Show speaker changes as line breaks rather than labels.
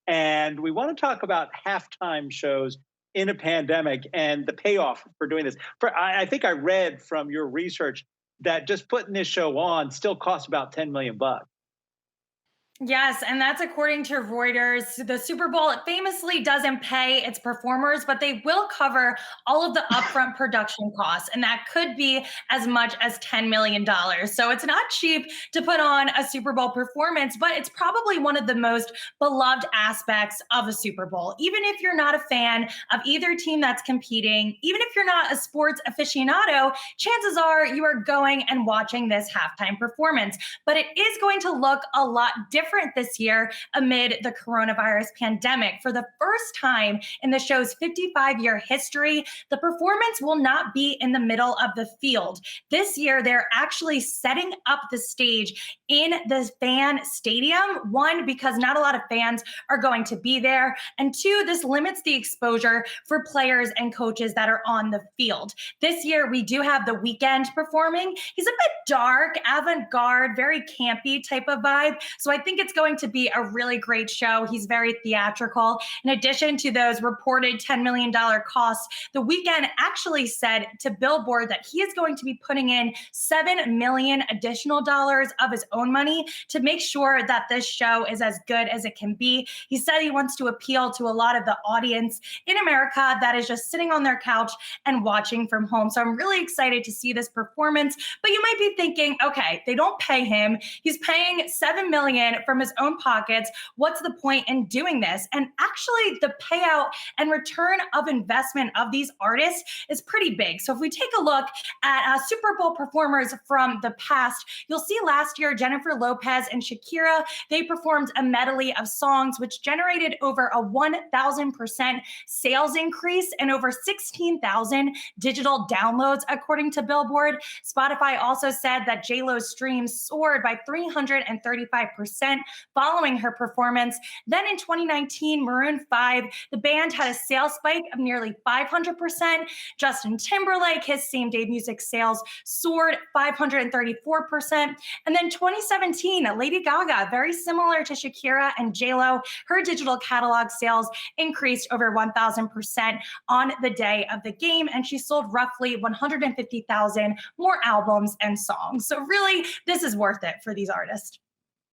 And we want to talk about halftime shows in a pandemic and the payoff for doing this. I think I read from your research that just putting this show on still costs about 10 million bucks.
Yes, and that's according to Reuters. The Super Bowl famously doesn't pay its performers, but they will cover all of the upfront production costs, and that could be as much as $10 million. So it's not cheap to put on a Super Bowl performance, but it's probably one of the most beloved aspects of a Super Bowl. Even if you're not a fan of either team that's competing, even if you're not a sports aficionado, chances are you are going and watching this halftime performance. But it is going to look a lot different this year amid the coronavirus pandemic. For the first time in the show's 55-year history, the performance will not be in the middle of the field. This year, they're actually setting up the stage in the fan stadium. One, because not a lot of fans are going to be there. And two, this limits the exposure for players and coaches that are on the field. This year, we do have The Weeknd performing. He's a bit dark, avant-garde, very campy type of vibe. So I think it's going to be a really great show. He's very theatrical. In addition to those reported $10 million costs, The Weeknd actually said to Billboard that he is going to be putting in $7 million additional dollars of his own money to make sure that this show is as good as it can be. He said he wants to appeal to a lot of the audience in America that is just sitting on their couch and watching from home. So I'm really excited to see this performance. But you might be thinking, okay, they don't pay him. He's paying $7 million from his own pockets. What's the point in doing this? And actually, the payout and return of investment of these artists is pretty big. So if we take a look at Super Bowl performers from the past, you'll see last year Jennifer Lopez and Shakira, they performed a medley of songs which generated over a 1,000% sales increase and over 16,000 digital downloads, according to Billboard. Spotify also said that J-Lo's streams soared by 335% following her performance. Then in 2019, Maroon 5, the band had a sales spike of nearly 500%. Justin Timberlake, his same-day music sales soared 534%. And then 2017, Lady Gaga, very similar to Shakira and J-Lo, her digital catalog sales increased over 1,000% on the day of the game, and she sold roughly 150,000 more albums and songs. So really, this is worth it for these artists.